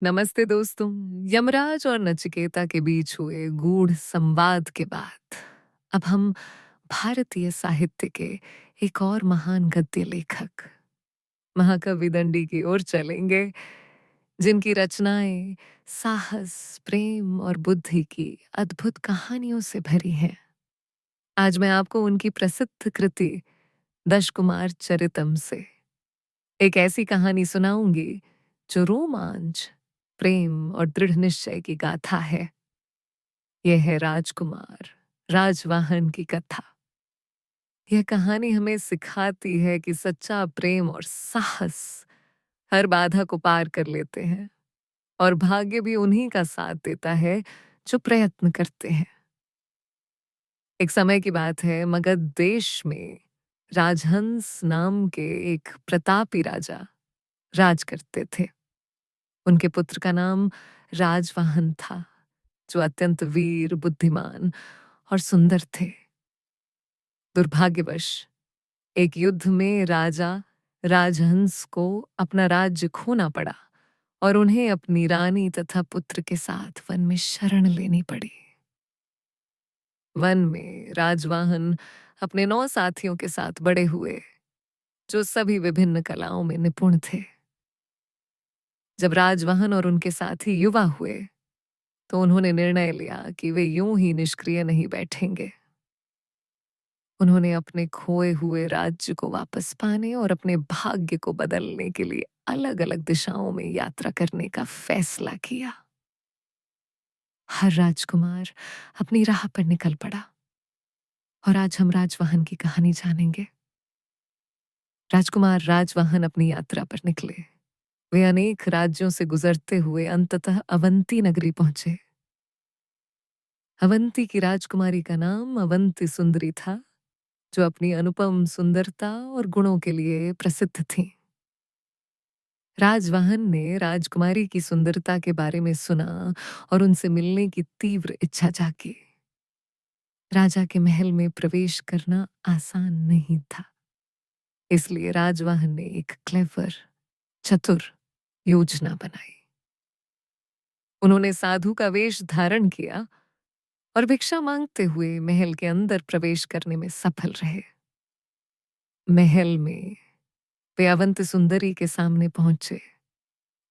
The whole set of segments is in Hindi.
नमस्ते दोस्तों। यमराज और नचिकेता के बीच हुए गूढ़ संवाद के बाद अब हम भारतीय साहित्य के एक और महान गद्य लेखक महाकवि दंडी की ओर चलेंगे, जिनकी रचनाएं साहस, प्रेम और बुद्धि की अद्भुत कहानियों से भरी हैं। आज मैं आपको उनकी प्रसिद्ध कृति दशकुमार चरितम से एक ऐसी कहानी सुनाऊंगी जो रोमांच, प्रेम और दृढ़ निश्चय की गाथा है। यह है राजकुमार राजवाहन की कथा। यह कहानी हमें सिखाती है कि सच्चा प्रेम और साहस हर बाधा को पार कर लेते हैं और भाग्य भी उन्हीं का साथ देता है जो प्रयत्न करते हैं। एक समय की बात है, मगध देश में राजहंस नाम के एक प्रतापी राजा राज करते थे। उनके पुत्र का नाम राजवाहन था, जो अत्यंत वीर, बुद्धिमान और सुंदर थे। दुर्भाग्यवश एक युद्ध में राजा राजहंस को अपना राज्य खोना पड़ा और उन्हें अपनी रानी तथा पुत्र के साथ वन में शरण लेनी पड़ी। वन में राजवाहन अपने 9 साथियों के साथ बड़े हुए, जो सभी विभिन्न कलाओं में निपुण थे। जब राजवाहन और उनके साथी युवा हुए, तो उन्होंने निर्णय लिया कि वे यूं ही निष्क्रिय नहीं बैठेंगे। उन्होंने अपने खोए हुए राज्य को वापस पाने और अपने भाग्य को बदलने के लिए अलग अलग दिशाओं में यात्रा करने का फैसला किया। हर राजकुमार अपनी राह पर निकल पड़ा और आज हम राजवाहन की कहानी जानेंगे। राजकुमार राजवाहन अपनी यात्रा पर निकले। वे अनेक राज्यों से गुजरते हुए अंततः अवंती नगरी पहुंचे। अवंती की राजकुमारी का नाम अवंती सुंदरी था, जो अपनी अनुपम सुंदरता और गुणों के लिए प्रसिद्ध थी। राजवाहन ने राजकुमारी की सुंदरता के बारे में सुना और उनसे मिलने की तीव्र इच्छा जागी। राजा के महल में प्रवेश करना आसान नहीं था, इसलिए राजवाहन ने एक क्लेवर, चतुर योजना बनाई। उन्होंने साधु का वेश धारण किया और भिक्षा मांगते हुए महल के अंदर प्रवेश करने में सफल रहे। महल में वे अवंत सुंदरी के सामने पहुंचे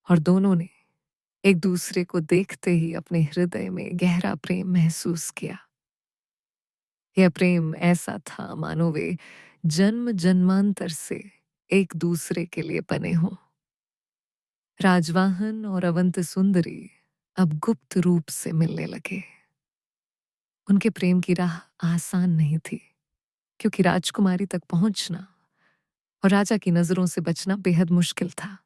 और दोनों ने एक दूसरे को देखते ही अपने हृदय में गहरा प्रेम महसूस किया। यह प्रेम ऐसा था मानो वे जन्म जन्मांतर से एक दूसरे के लिए बने हों। राजवाहन और अवंत सुंदरी अब गुप्त रूप से मिलने लगे। उनके प्रेम की राह आसान नहीं थी, क्योंकि राजकुमारी तक पहुंचना और राजा की नजरों से बचना बेहद मुश्किल था।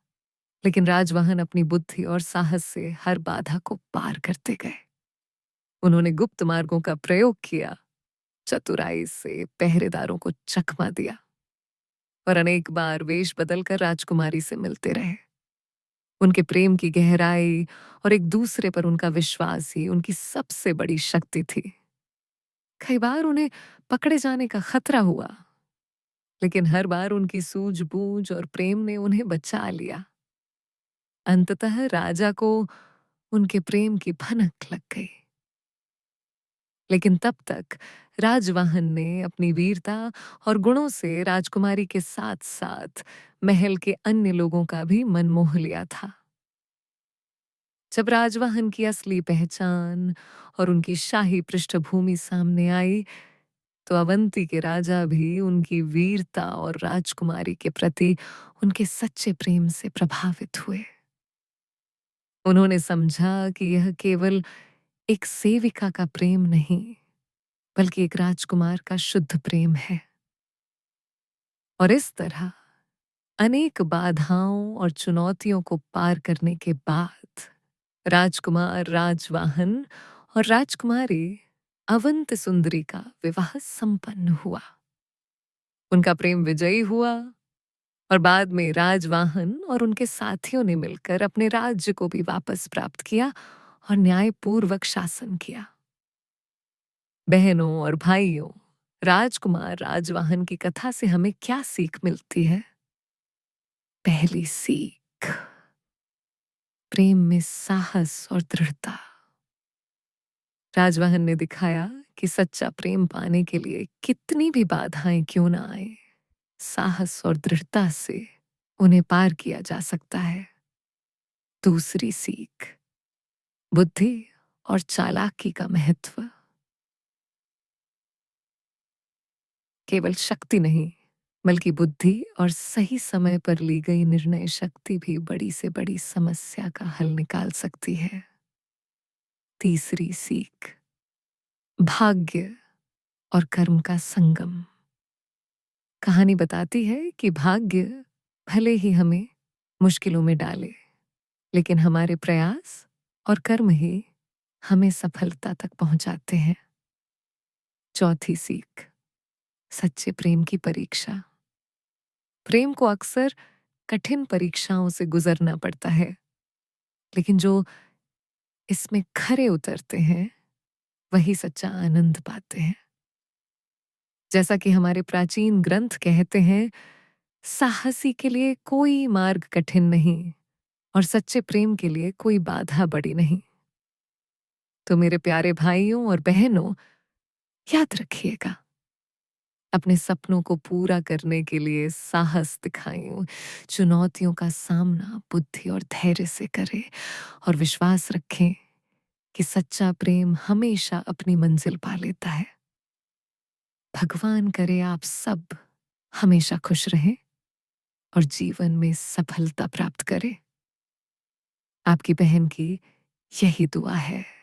लेकिन राजवाहन अपनी बुद्धि और साहस से हर बाधा को पार करते गए। उन्होंने गुप्त मार्गों का प्रयोग किया, चतुराई से पहरेदारों को चकमा दिया और अनेक बार वेश बदलकर राजकुमारी से मिलते रहे। उनके प्रेम की गहराई और एक दूसरे पर उनका विश्वास ही उनकी सबसे बड़ी शक्ति थी। कई बार उन्हें पकड़े जाने का खतरा हुआ, लेकिन हर बार उनकी सूझबूझ और प्रेम ने उन्हें बचा लिया। अंततः राजा को उनके प्रेम की भनक लग गई। लेकिन तब तक राजवाहन ने अपनी वीरता और गुणों से राजकुमारी के साथ साथ महल के अन्य लोगों का भी मन मोह लिया था। जब राजवाहन की असली पहचान और उनकी शाही पृष्ठभूमि सामने आई, तो अवंती के राजा भी उनकी वीरता और राजकुमारी के प्रति उनके सच्चे प्रेम से प्रभावित हुए। उन्होंने समझा कि यह केवल एक सेविका का प्रेम नहीं, बल्कि एक राजकुमार का शुद्ध प्रेम है। और इस तरह अनेक बाधाओं और चुनौतियों को पार करने के बाद राजकुमार राजवाहन और राजकुमारी अवंत सुंदरी का विवाह संपन्न हुआ। उनका प्रेम विजयी हुआ और बाद में राजवाहन और उनके साथियों ने मिलकर अपने राज्य को भी वापस प्राप्त किया और न्यायपूर्वक शासन किया। बहनों और भाइयों, राजकुमार राजवाहन की कथा से हमें क्या सीख मिलती है? पहली सीख, प्रेम में साहस और दृढ़ता। राजवाहन ने दिखाया कि सच्चा प्रेम पाने के लिए कितनी भी बाधाएं क्यों ना आए, साहस और दृढ़ता से उन्हें पार किया जा सकता है। दूसरी सीख, बुद्धि और चालाकी का महत्व। केवल शक्ति नहीं, बल्कि बुद्धि और सही समय पर ली गई निर्णय शक्ति भी बड़ी से बड़ी समस्या का हल निकाल सकती है। तीसरी सीख, भाग्य और कर्म का संगम। कहानी बताती है कि भाग्य भले ही हमें मुश्किलों में डाले, लेकिन हमारे प्रयास और कर्म ही हमें सफलता तक पहुंचाते हैं। चौथी सीख, सच्चे प्रेम की परीक्षा। प्रेम को अक्सर कठिन परीक्षाओं से गुजरना पड़ता है, लेकिन जो इसमें खरे उतरते हैं वही सच्चा आनंद पाते हैं। जैसा कि हमारे प्राचीन ग्रंथ कहते हैं, साहसी के लिए कोई मार्ग कठिन नहीं और सच्चे प्रेम के लिए कोई बाधा बड़ी नहीं। तो मेरे प्यारे भाइयों और बहनों, याद रखिएगा, अपने सपनों को पूरा करने के लिए साहस दिखाएं, चुनौतियों का सामना बुद्धि और धैर्य से करें और विश्वास रखें कि सच्चा प्रेम हमेशा अपनी मंजिल पा लेता है। भगवान करे आप सब हमेशा खुश रहें और जीवन में सफलता प्राप्त करें। आपकी बहन की यही दुआ है।